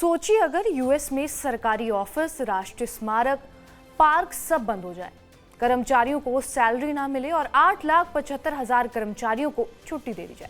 सोचिए अगर यूएस में सरकारी ऑफिस, राष्ट्रीय स्मारक, पार्क सब बंद हो जाए, कर्मचारियों को सैलरी ना मिले और 8,75,000 कर्मचारियों को छुट्टी दे दी जाए।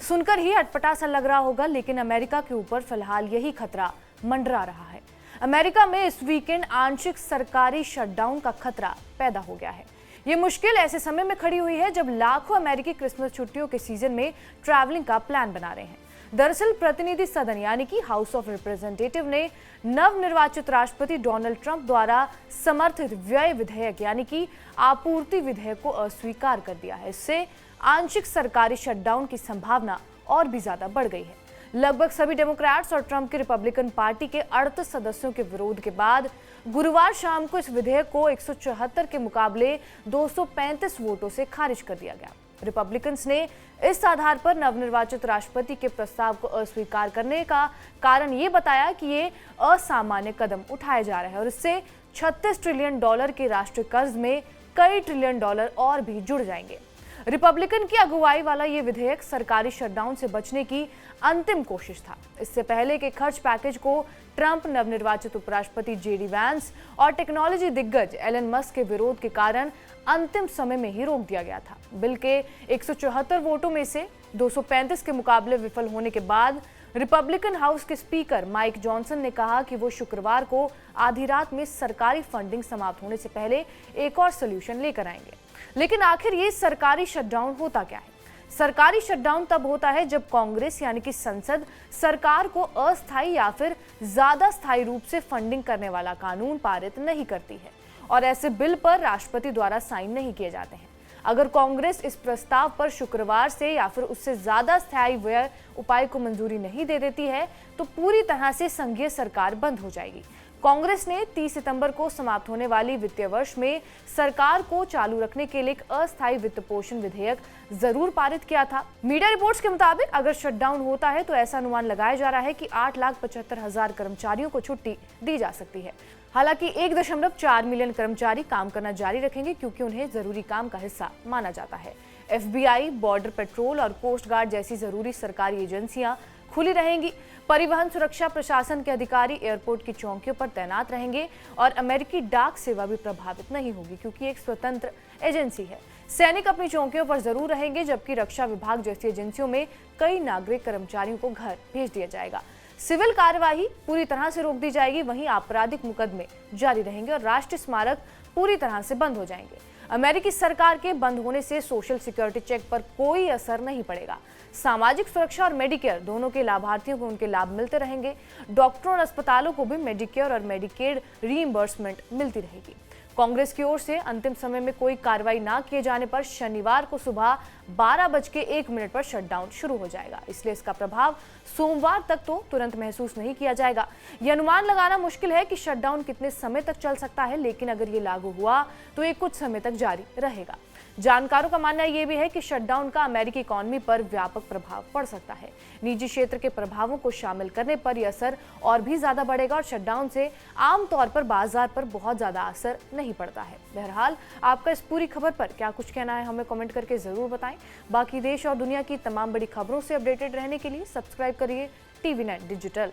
सुनकर ही अटपटा सा लग रहा होगा, लेकिन अमेरिका के ऊपर फिलहाल यही खतरा मंडरा रहा है। अमेरिका में इस वीकेंड आंशिक सरकारी शटडाउन का खतरा पैदा हो गया है। ये मुश्किल ऐसे समय में खड़ी हुई है जब लाखों अमेरिकी क्रिसमस छुट्टियों के सीजन में ट्रैवलिंग का प्लान बना रहे हैं। दरअसल प्रतिनिधि सदन यानी कि हाउस ऑफ रिप्रेजेंटेटिव ने नवनिर्वाचित राष्ट्रपति डोनाल्ड ट्रंप द्वारा समर्थित व्यय विधेयक यानी कि आपूर्ति विधेयक को अस्वीकार कर दिया है। इससे आंशिक सरकारी शटडाउन की संभावना और भी ज्यादा बढ़ गई है। लगभग सभी डेमोक्रेट्स और ट्रंप की रिपब्लिकन पार्टी के 38 सदस्यों के विरोध के बाद गुरुवार शाम को इस विधेयक को 174 के मुकाबले 235 वोटों से खारिज कर दिया गया। रिपब्लिकन्स ने इस आधार पर नवनिर्वाचित राष्ट्रपति के प्रस्ताव को अस्वीकार करने का कारण ये बताया कि ये असामान्य कदम उठाया जा रहा है और इससे $36 ट्रिलियन के राष्ट्रीय कर्ज में कई ट्रिलियन डॉलर और भी जुड़ जाएंगे। रिपब्लिकन की अगुवाई वाला ये विधेयक सरकारी शटडाउन से बचने की अंतिम कोशिश था। इससे पहले के खर्च पैकेज को ट्रंप, नवनिर्वाचित उपराष्ट्रपति जेडी वैंस और टेक्नोलॉजी दिग्गज एलन मस्क के विरोध के कारण अंतिम समय में ही रोक दिया गया था। बिल के 174 वोटों में से 235 के मुकाबले विफल होने के बाद रिपब्लिकन हाउस के स्पीकर माइक जॉनसन ने कहा कि वो शुक्रवार को आधी रात में सरकारी फंडिंग समाप्त होने से पहले एक और सॉल्यूशन लेकर आएंगे। लेकिन आखिर ये सरकारी शटडाउन होता क्या है? सरकारी शटडाउन तब होता है जब कांग्रेस यानी कि संसद सरकार को अस्थायी या फिर ज्यादा स्थायी रूप से फंडिंग करने वाला कानून पारित नहीं करती है और ऐसे बिल पर राष्ट्रपति द्वारा साइन नहीं किए जाते हैं। अगर कांग्रेस इस प्रस्ताव पर शुक्रवार से या फिर उससे ज्यादा स्थायी व्यय उपाय को मंजूरी नहीं दे देती है तो पूरी तरह से संघीय सरकार बंद हो जाएगी। कांग्रेस ने 30 सितंबर को समाप्त होने वाली वित्तीय वर्ष में सरकार को चालू रखने के लिए एक अस्थायी वित्त पोषण विधेयक जरूर पारित किया था। मीडिया रिपोर्ट्स के मुताबिक अगर शटडाउन होता है तो ऐसा अनुमान लगाया जा रहा है कि 8,75,000 कर्मचारियों को छुट्टी दी जा सकती है। हालांकि 1.4 मिलियन कर्मचारी काम करना जारी रखेंगे क्योंकि उन्हें जरूरी काम का हिस्सा माना जाता है। FBI, बॉर्डर पेट्रोल और कोस्ट गार्ड जैसी जरूरी सरकारी एजेंसियां खुली रहेंगी। परिवहन सुरक्षा प्रशासन के अधिकारी एयरपोर्ट की चौकियों पर तैनात रहेंगे और अमेरिकी डाक सेवा भी प्रभावित नहीं होगी क्योंकि एक स्वतंत्र एजेंसी है। सैनिक अपनी चौकियों पर जरूर रहेंगे, जबकि रक्षा विभाग जैसी एजेंसियों में कई नागरिक कर्मचारियों को घर भेज दिया जाएगा। सिविल कार्यवाही पूरी तरह से रोक दी जाएगी, वहीं आपराधिक मुकदमे जारी रहेंगे और राष्ट्रीय स्मारक पूरी तरह से बंद हो जाएंगे। अमेरिकी सरकार के बंद होने से सोशल सिक्योरिटी चेक पर कोई असर नहीं पड़ेगा। सामाजिक सुरक्षा और मेडिकेयर दोनों के लाभार्थियों को उनके लाभ मिलते रहेंगे। डॉक्टरों और अस्पतालों को भी मेडिकेयर और मेडिकेड रीइंबर्समेंट मिलती रहेगी। कांग्रेस की ओर से अंतिम समय में कोई कार्रवाई न किए जाने पर शनिवार को सुबह 12:01 पर शटडाउन शुरू हो जाएगा। इसलिए इसका प्रभाव सोमवार तक तो तुरंत महसूस नहीं किया जाएगा। यह अनुमान लगाना मुश्किल है कि शटडाउन कितने समय तक चल सकता है, लेकिन अगर ये लागू हुआ तो ये कुछ समय तक जारी रहेगा। जानकारों का मानना यह भी है कि शटडाउन का अमेरिकी इकोनॉमी पर व्यापक प्रभाव पड़ सकता है। निजी क्षेत्र के प्रभावों को शामिल करने पर यह असर और भी ज्यादा बढ़ेगा और शटडाउन से आमतौर पर बाजार पर बहुत ज्यादा असर नहीं पड़ता है। बहरहाल आपका इस पूरी खबर पर क्या कुछ कहना है, हमें कमेंट करके जरूर बताएं। बाकी देश और दुनिया की तमाम बड़ी खबरों से अपडेटेड रहने के लिए सब्सक्राइब करिए TV9 डिजिटल।